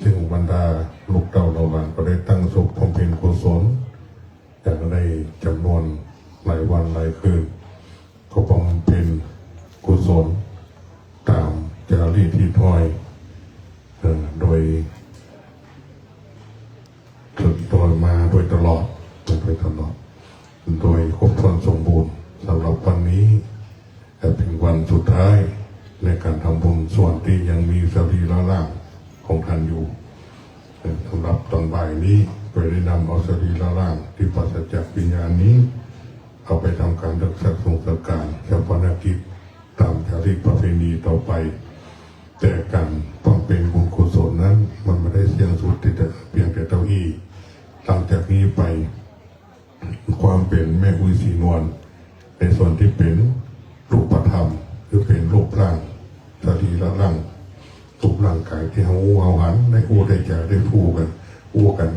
Speaker 1: ซึ่งบรรดาลูกเต้าเราหลานก็ได้ตั้งศพบำเพ็ญกุศลแต่ก็ได้จำนวนหลายวันหลายคืนก็บำเพ็ญกุศลตามจารีตที่ถ้อยโดยมาโดยตลอดโดยครบถ้วนสมบูรณ์สำหรับวันนี้เป็นวันสุดท้ายในการทำบุญส่วนที่ยังมีสรีระร่างของท่านอยู่สำหรับตอนบ่ายนี้ก็ได้นำเอาสรีระร่างที่ปราศจากวิญญาณนี้เอาไปทำการรักษาทรงสการชาปนกิจตามจารีตประเพณีต่อไปแต่การป้องเป็นบุญกุศลนั้นมันไม่ได้เสี่ยงสุดที่จะเพียงแต่เต้าอี้หลังจากนี้ไปความเป็นแม่อุยสีนวลในส่วนที่เป็นรูปธรรมคือเป็นรูปร่างสรีระร่างรูปร่างกายที่เอาหันได้อู้ได้จ่าได้พูดกัน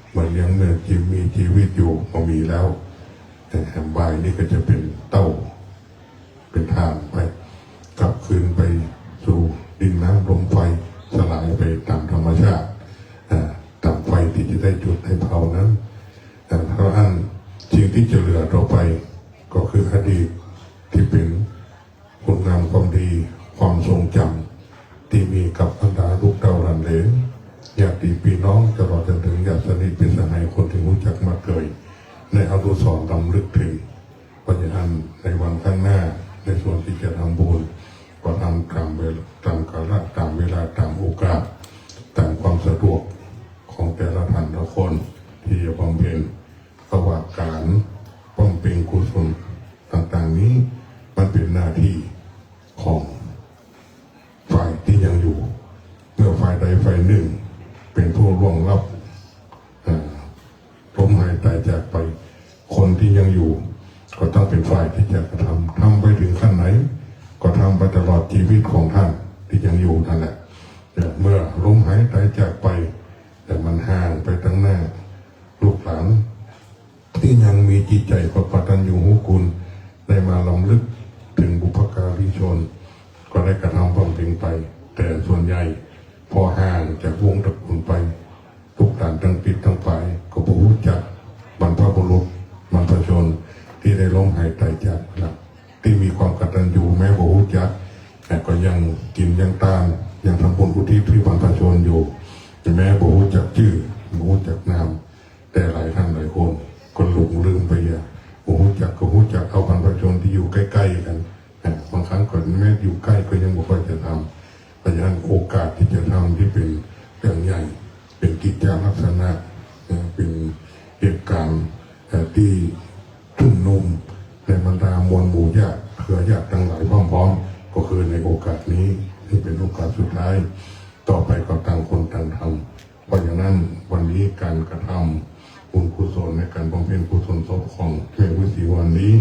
Speaker 1: เหมือนยังเมื่อมีชีวิตอยู่พอมีแล้วแต่แห่งบายนี่ก็จะเป็นเต้าเป็นทางไปกลับคืนไปสู่ดินน้ำลมไฟสลายไปตามธรรมชาติตามไฟที่จะได้จุดให้เผานั้นแต่เพราะอันสิ่งที่จะเหลือต่อไปก็คืออดีตที่เป็นคุณงามความดีความทรงจำที่มีกับบรรดาลูกเต้าหลานเหลนญาติพี่น้องตลอดจนถึงญาติสนิทเป็นสหายคนที่รู้จักมาเกยในอนุสรณ์รำลึกถึงปัญญาในวันข้างหน้าในส่วนที่จะทำบุญก็ทำตามเวลาตามกาลตามเวลาตามโอกาสตามความสะดวกของแต่ละท่านละคนที่จะบำเพ็ญเพราะว่าการป้องเป็นกุศลต่างๆนี้มันเป็นหน้าที่ของฝ่ายที่ยังอยู่เมื่อฝ่ายใดฝ่ายหนึ่งเป็นผู้ล่วงลับล้มหายตายจากไปคนที่ยังอยู่ก็ต้องเป็นฝ่ายที่จะกระทำไปถึงขั้นไหนก็ทำไปตลอดชีวิตของท่านที่ยังอยู่นั่นแหละเมื่อล้มหายตายจากไปแต่มันห่างไปตั้งหน้าลูกหลานที่ยังมีจิตใจกตัญญูรู้คุณได้มาลำลึกถึงบุพการีชนก็ได้กระทำความเพียงไปแต่ส่วนใหญ่พอห่างจากวงตระกูลไปทุกท่านทั้งปิดทั้งฝ่ายก็บ่รู้จักบรรพบุรุษบรรพชนที่ได้ล้มหายตายจากแล้วที่มีความกตัญญูแม้บ่รู้จักแต่ก็ยังกินยังตามยังทำบุญอุทิศที่บรรพชนอยู่แม้บ่รู้จักชื่อบ่รู้จักนามแต่หลายท่านหลายคนก็หลงลืมไปบ่รู้จักก็รู้จักเอาบรรพชนที่อยู่ใกล้ๆกันบางครั้งก็แม้อยู่ใกล้ก็ยังบ่ค่อยจะทำเพราะฉะนั้นโอกาสที่จะทำที่เป็นเรื่องใหญ่เป็นกิจจลักษณะเป็นเหตุการณ์ที่ทุ่มนุมในบรรดามวลหมู่ญาติเครือญาติทั้งหลายพร้อมๆก็คือในโอกาสนี้ที่เป็นโอกาสสุดท้ายต่อไปก็ต่างคนต่างทำเพราะอย่างนั้นวันนี้การกระทำบุญกุศลในการบำเพ็ญกุศลศพของแม่วิสีวันนี้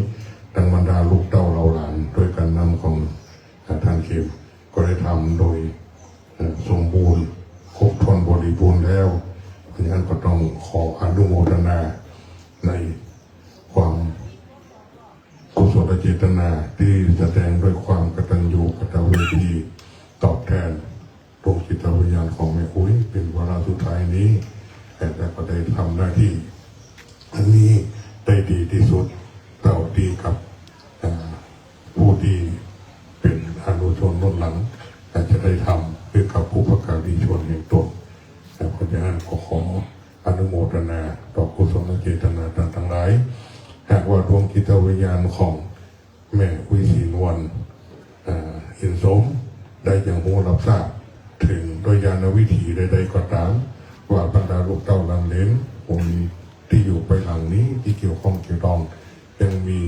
Speaker 1: ทั้งบรรดาลูกเต้าเราหลานโดยการนำของท่านเข็มก็ได้ทำโดย สมบูรณ์ครบถ้วนบริบูรณ์แล้วเพราะฉะนั้นก็ต้องขออนุโมทนาในความกุศลเจตนาที่แสดงด้วยความกตัญญูกตเวทีตอบแทนดวงจิตวิญญาณของแม่อุ้ยเป็นวาระสุดท้ายนี้แต่ก็ได้ทำหน้าที่อันนี้ได้ดีที่สุดต่อดีกับผู้ที่เป็นอนุชนรุ่นหลังอาจจะได้ทำเพื่อกับผู้ประกาศชนแห่งตนเพราะฉะนั้นขออนุโมทนาต่อกุศลเจตนาต่างๆหลายหากว่าดวงจิตวิญญาณของแม่วิสีนวลอินสมได้อย่างหูรับทราบถึงโดยญาณวิถีใดๆก็ตามว่าบรรดาลูกเต้าหลังเล้นคนที่อยู่ไปหลังนี้ที่เกี่ยวข้องเกี่ยวดองยังมี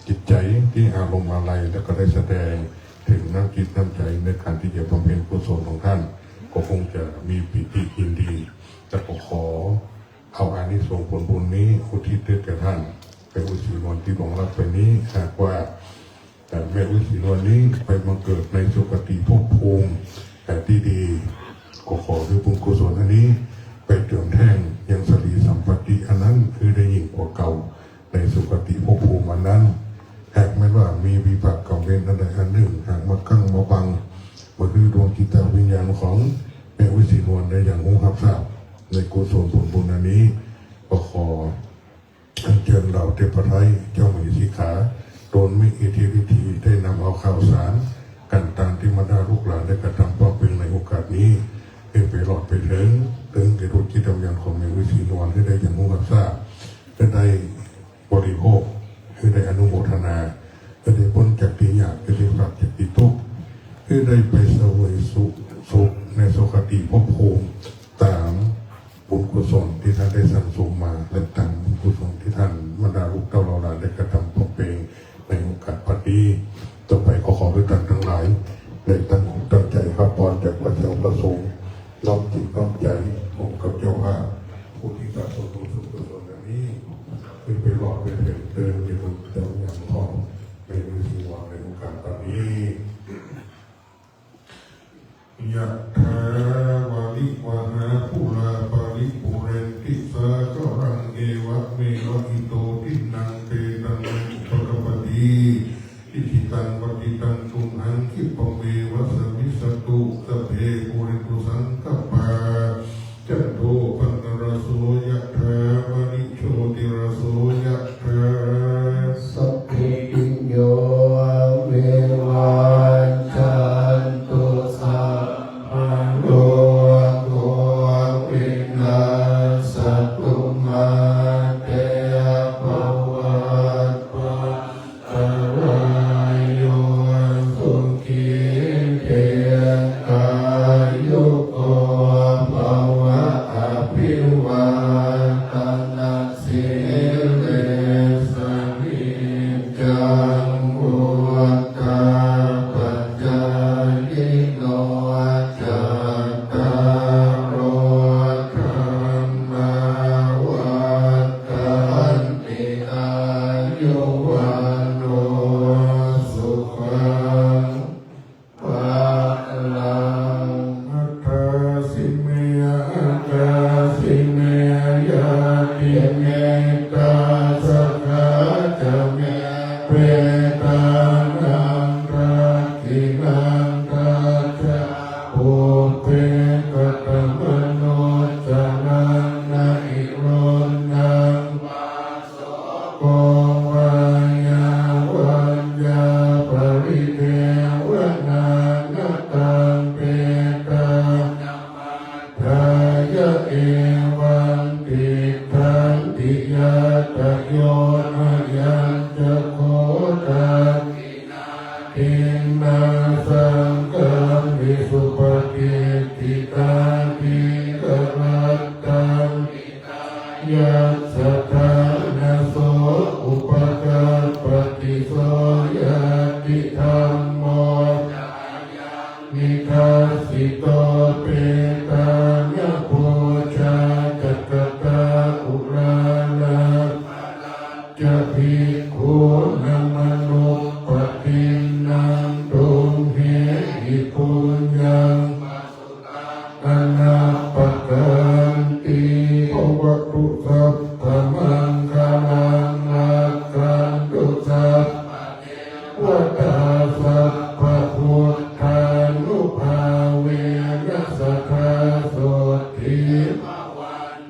Speaker 1: จิตใจที่อารมณ์อะไรแล้วก็ได้แสดงถึงน้ำจิตน้ำใจในการที่จะบำเพ็ญกุศลของท่านก็คงจะมีปิติยินดีแต่ก็ขอเอาอานิสงส์ผลบุญนี้อุทิศให้แก่ท่านเป็นอุทิศวันที่หลงรักไปนี้หากว่าแม่อุทิศวันนี้ไปบังเกิดในสุคติภพภูมิที่ดีก็ขอด้วยบุญกุศลอันนี้ไปเติมแท่งยังสรีสัมปติอันนั้นคือได้ยิ่งกว่าเก่าในสุคติภพภูมิอันนั้นหากแม้ว่ามีวิบากกรรมเวรอันใดอันหนึ่งหากมากั้งมาบังมาคือดวงจิตวิญญาณของแม่วิสีนวลได้อย่างหูรับทราบในกุศลผลบุญอันนี้ก็ขอเชิญเราเทพไทยเจ้าหมีสีขาโดนไม่อิทธิฤทธิได้นำเอาข่าวสารกันตามที่มาดาลูกหลานได้กระทำต่อเป็นในโอกาสนี้ให้ไปหลอดไปถึงแก่ดวงจิตวิญญาณของแม่วิสีนวลให้ได้อย่างหูรับทราบให้ได้บริโภคให้ได้อนุโมทนาให้ได้พ้นจากที่ยากให้ได้ปรับจากที่ทุกข์ให้ได้ไปเสวยสุขในสุคติภพภูมิตามบุญกุศลที่ท่านได้สั่งสมมาและตามบุญกุศลที่ท่านบรรดาลูกเต้าเราหลานได้กระทำต่อไปในโอกาสพอดีต่อไปขอด้วยกันทั้งหลายได้ตั้งใจรับพรจากพระเจ้าประสงค์น้อมจิตน้อมใจของกับเจ้าภาพผู้ที่สะสมบุญกุศลอันนี้ไปหลอดไปเถิดเดินไปบนเจ้าอย่างทองในวิธีวางในโอกาสตอนนี้ยะถาวาลิวะหาภูราปาริปุเรนติสาจารังเอวะเมวะอิโตทินังเตตังอุปกปติอิทิตังปฏิตังตุมหังคิปเมวะสมิสตุสเพปุริตุสังกปาจันโทปันนรโสยะถาวาลิโชติรโสยะถาสัพเพปิญโยเววันจันตุสัพโลโกวินาศตุมาเตภวัตปัตตายโยสุขีเตกายุโกภวะอภิวาทนาสิเลสนิจังวุฒาปัจจายิโนจัตตารโอธรรมาวัฏันติอายุวันโนสุขังภะลังอัตตาสิเมอัตตาสิเมยะติเมตตาสักขะจะเมเปตังอังรักขินังทัจจาภูเปกตมโนจนังนาอิโรนังปัสโสโกวายาวัญญาปริเทวนานาตังเปตังทายะเอวังติทันติยาตโยนะยัญจะโคตังทินาสังกังวิสุปฏิทิตาทิกรัตตังยัสสะทานะโสอุปการปฏิโสยติธรรมโมนิทัสสิโตเปตายะโพชาจัตตาอุราลาจะภิกขุนังมนุปฏินังตุมเหหิปุญญัง สัพพมังคลังรักขันตุสัพวัฏฏาสัพพพุทธานุภาเวนัสสะโสติ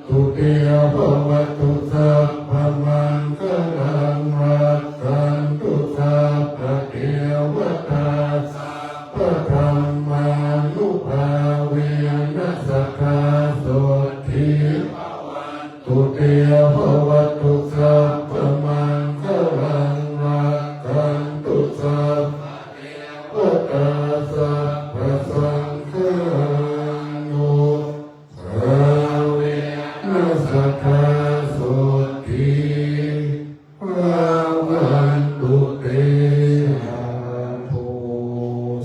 Speaker 1: ตุเตียภวตุสัพพมังคลังรักขันตุสัพพเทวตาสัพพธรรมานุภาเวนัสสะโสติตุเตียภวตุสัพพมังคลังรักขันตุสัพพตาสัพพสังฆานุภาเวนัสสะโสติภาวันตุเต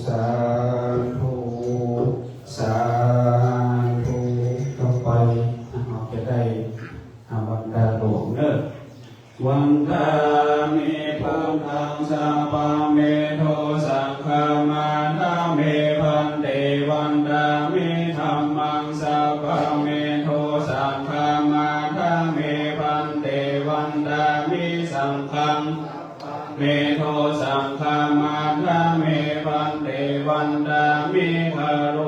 Speaker 1: สาธุสาธุต่อไปเราจะได้วันดาหลวงเนอะวันดามิพุทธังสัพพะเมโทสังฆามานาเมพันเตวันดามิธัมมังสัพพะเมโทสังฆามานาเมพันเตวันดามิสังฆังเมโทสังฆามานาเมพันเตวันดามิคาโร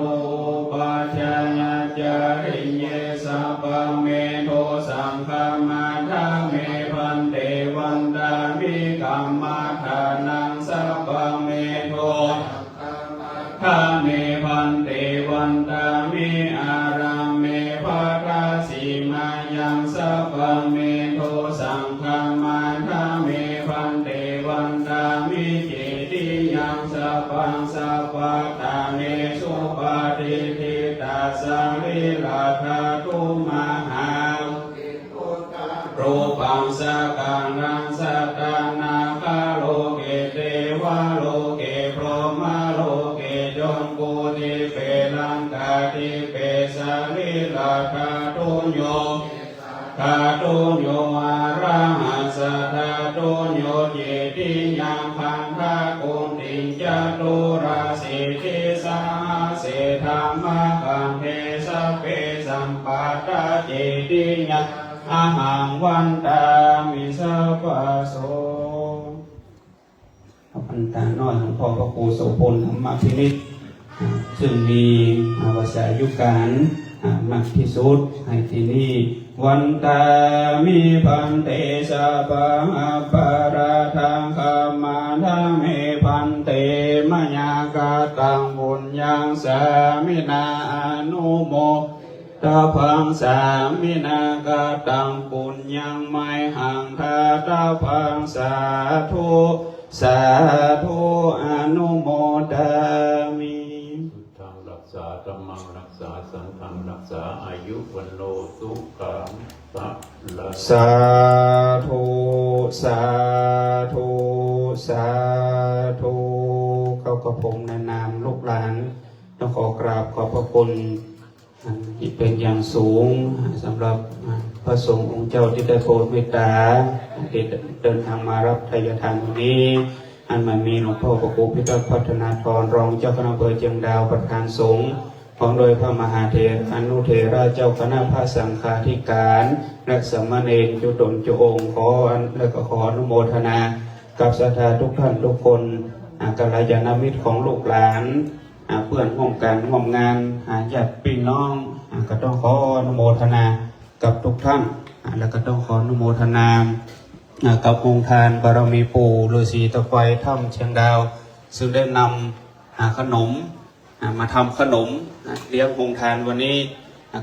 Speaker 1: ปัจจยจาริเยสัพพะเมโทสังฆามานาเมพันเตวันดามิกัมมัฏฐานังสัพพะเมโททาเมพันเตวันดามิอาราเมภาราสีมายังสัพพะเมโทสังฆามานาเมพันเตวันดามิเจติยังสัพพังสัพพะตาเนสุปาติทิตาสังวิราธาตุมหารูปังสักกังรังสัตตานาคาโลเกเทวะโลเกพรหมโลเกจงกุติเปลังกาติเปสาวิราธาตุโยธาตุโยอาระหัสสะธาตุโยเจติยังพันธะกุณติจตุราสิทิสาเสธรรมคันเทสเปสัมปัตตาเจติยังอาหังวันตามิสัพพะโสพันตาน้อยของพ่อพระครูโสพลธรรมพินิจซึ่งมีภาษายุการมากที่สุดให้ที่นี่วันตามิพันเตสัพพะปาราทังคามาทังเมพันเตมยากาตังบุญยังสามินาอนุโมตพังสามินากาตังปุญญังไมหังทาตาพังสาธุสาธุอนุโมทามิ
Speaker 6: ทางรักษาธรรมังรักษาสังฆังรักษาอายุวันโนสุขังพระลักษา
Speaker 3: สาธุสาธุสาธุเข้ากระผมในนามลูกหลานต้องขอกราบขอบพระคุณที่เป็นอย่างสูงสำหรับพระสงฆ์องค์เจ้าที่ได้โปรดเมตตาที่เดินทางมารับทายทานวันนี้อันมามีหลวงพ่อพระครูพิทักษ์พัฒนาธรรองเจ้าคณะอำเภอเชียงดาวประธานสงฆ์พร้อมโดยพระมหาเถรอนุเถระเจ้าคณะพระสังฆาธิการและสามเณรจุดนจุองค์ขอและก็ขออนุโมทนากับศรัทธาทุกท่านทุกคนกัลยาณมิตรของลูกหลานเพื่อนร่วมกันร่วมงานญาติพี่น้องก็ต้องขออนุโมทนากับทุกท่านแล้วก็ต้องขออนุโมทนากับองค์ทานบารมีปู่ฤาษีตะไฟถ้ำเชียงดาวซึ่งได้นำขนมมาทำขนมเลี้ยงองค์ทานวันนี้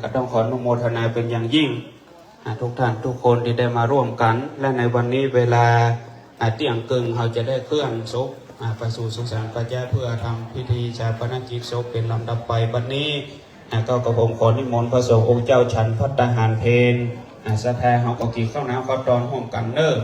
Speaker 3: ก็ต้องขออนุโมทนาเป็นอย่างยิ่งทุกท่านทุกคนที่ได้มาร่วมกันและในวันนี้เวลาเที่ยงครึ่งเราจะได้เคลื่อนศพไปสู่สุสานปัจจาเพื่อทำพิธีชาปนกิจศพเป็นลำดับไปวันนี้ก็กระผมขอนิมนต์พระสงฆ์องค์เจ้าฉันพัฒหารเพลสะแทงเขาก็กินข้าวน้ำข้าวตอนห่วมกันเนอ